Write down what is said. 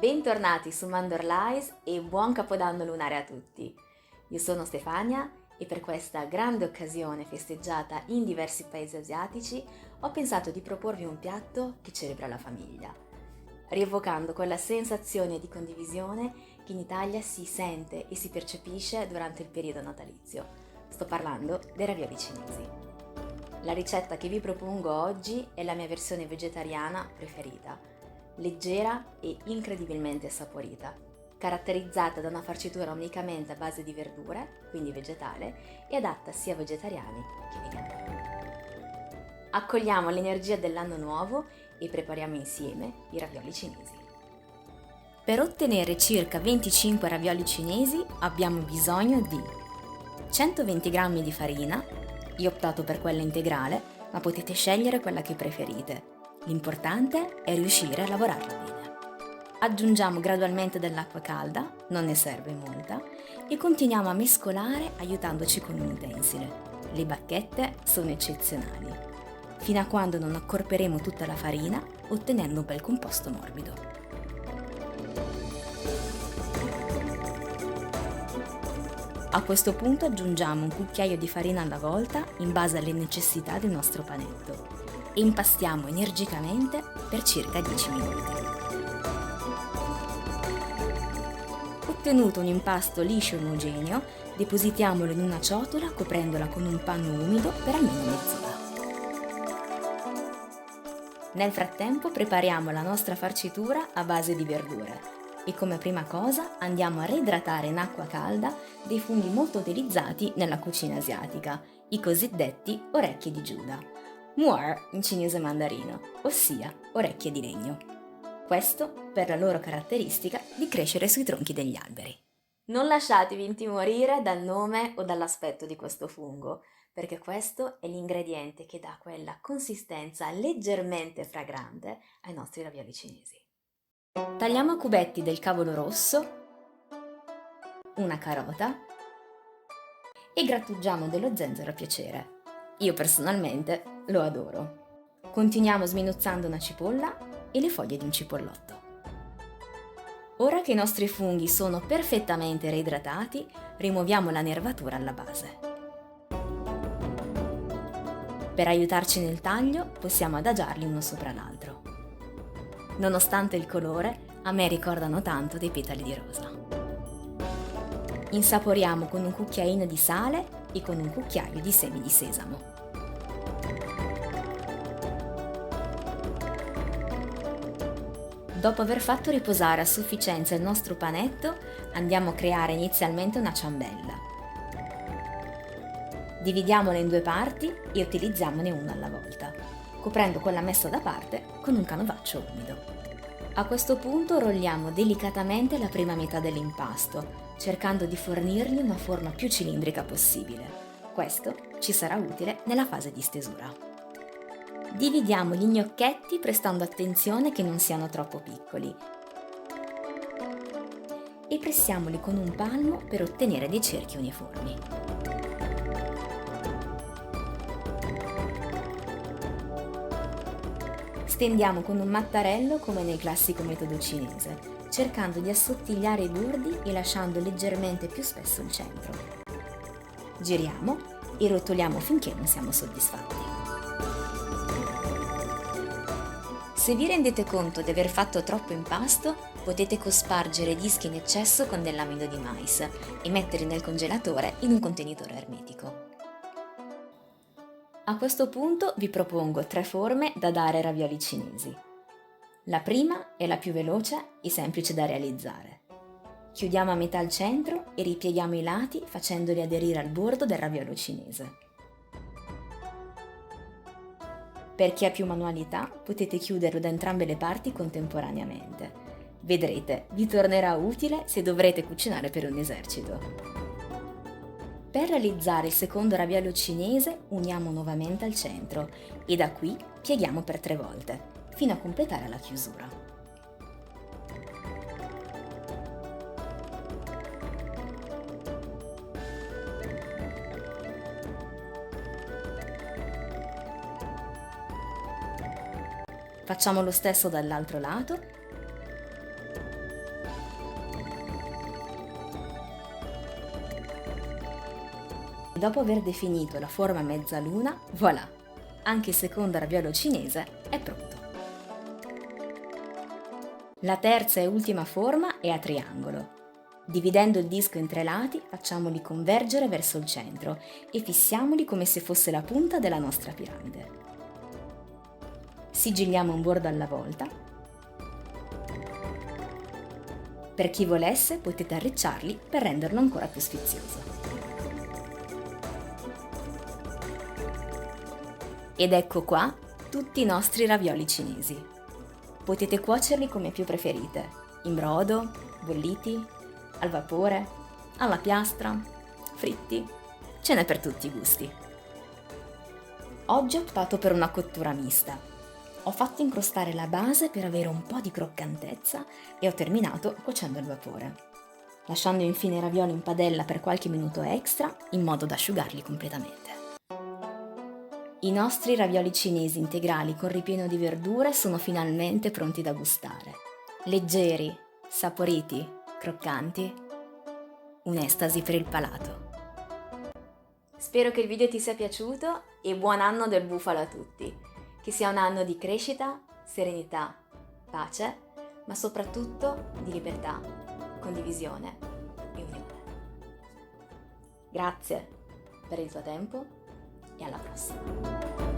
Bentornati su Mandorlais e buon Capodanno lunare a tutti. Io sono Stefania e per questa grande occasione festeggiata in diversi paesi asiatici ho pensato di proporvi un piatto che celebra la famiglia, rievocando quella sensazione di condivisione che in Italia si sente e si percepisce durante il periodo natalizio. Sto parlando dei ravioli cinesi. La ricetta che vi propongo oggi è la mia versione vegetariana preferita, leggera e incredibilmente saporita, caratterizzata da una farcitura unicamente a base di verdure, quindi vegetale, e adatta sia a vegetariani che vegani. Accogliamo l'energia dell'anno nuovo e prepariamo insieme i ravioli cinesi. Per ottenere circa 25 ravioli cinesi abbiamo bisogno di 120 g di farina, io ho optato per quella integrale, ma potete scegliere quella che preferite. L'importante è riuscire a lavorarla bene. Aggiungiamo gradualmente dell'acqua calda, non ne serve molta, e continuiamo a mescolare aiutandoci con un utensile. Le bacchette sono eccezionali, fino a quando non accorperemo tutta la farina, ottenendo un bel composto morbido. A questo punto aggiungiamo un cucchiaio di farina alla volta in base alle necessità del nostro panetto e impastiamo energicamente per circa 10 minuti. Ottenuto un impasto liscio e omogeneo, depositiamolo in una ciotola coprendola con un panno umido per almeno mezz'ora. Nel frattempo prepariamo la nostra farcitura a base di verdure e come prima cosa andiamo a reidratare in acqua calda dei funghi molto utilizzati nella cucina asiatica, i cosiddetti orecchie di Giuda. Muar in cinese mandarino, ossia orecchie di legno. Questo per la loro caratteristica di crescere sui tronchi degli alberi. Non lasciatevi intimorire dal nome o dall'aspetto di questo fungo, perché questo è l'ingrediente che dà quella consistenza leggermente fragrante ai nostri ravioli cinesi. Tagliamo a cubetti del cavolo rosso, una carota e grattugiamo dello zenzero a piacere. Io personalmente lo adoro. Continuiamo sminuzzando una cipolla e le foglie di un cipollotto. Ora che i nostri funghi sono perfettamente reidratati, rimuoviamo la nervatura alla base. Per aiutarci nel taglio, possiamo adagiarli uno sopra l'altro. Nonostante il colore, a me ricordano tanto dei petali di rosa. Insaporiamo con un cucchiaino di sale e con un cucchiaio di semi di sesamo. Dopo aver fatto riposare a sufficienza il nostro panetto, andiamo a creare inizialmente una ciambella. Dividiamola in due parti e utilizziamone una alla volta, coprendo quella messa da parte con un canovaccio umido. A questo punto rolliamo delicatamente la prima metà dell'impasto, cercando di fornirgli una forma più cilindrica possibile. Questo ci sarà utile nella fase di stesura. Dividiamo gli gnocchetti prestando attenzione che non siano troppo piccoli e pressiamoli con un palmo per ottenere dei cerchi uniformi. Stendiamo con un mattarello come nel classico metodo cinese, cercando di assottigliare i bordi e lasciando leggermente più spesso il centro. Giriamo e rotoliamo finché non siamo soddisfatti. Se vi rendete conto di aver fatto troppo impasto, potete cospargere i dischi in eccesso con dell'amido di mais e metterli nel congelatore in un contenitore ermetico. A questo punto vi propongo 3 forme da dare ai ravioli cinesi. La prima è la più veloce e semplice da realizzare. Chiudiamo a metà il centro e ripieghiamo i lati facendoli aderire al bordo del raviolo cinese. Per chi ha più manualità, potete chiuderlo da entrambe le parti contemporaneamente. Vedrete, vi tornerà utile se dovrete cucinare per un esercito. Per realizzare il secondo raviolo cinese, uniamo nuovamente al centro e da qui pieghiamo per 3 volte, fino a completare la chiusura. Facciamo lo stesso dall'altro lato Dopo aver definito la forma mezzaluna, voilà! Anche il secondo raviolo cinese è pronto. La terza e ultima forma è a triangolo. Dividendo il disco in 3 lati, facciamoli convergere verso il centro e fissiamoli come se fosse la punta della nostra piramide. Sigilliamo un bordo alla volta. Per chi volesse, potete arricciarli per renderlo ancora più sfizioso. Ed ecco qua tutti i nostri ravioli cinesi. Potete cuocerli come più preferite, in brodo, bolliti, al vapore, alla piastra, fritti, ce n'è per tutti i gusti. Oggi ho optato per una cottura mista. Ho fatto incrostare la base per avere un po' di croccantezza e ho terminato cuocendo al vapore, lasciando infine i ravioli in padella per qualche minuto extra in modo da asciugarli completamente. I nostri ravioli cinesi integrali con ripieno di verdure sono finalmente pronti da gustare. Leggeri, saporiti, croccanti, un'estasi per il palato. Spero che il video ti sia piaciuto e buon anno del bufalo a tutti. Che sia un anno di crescita, serenità, pace, ma soprattutto di libertà, condivisione e unione. Grazie per il tuo tempo e alla prossima.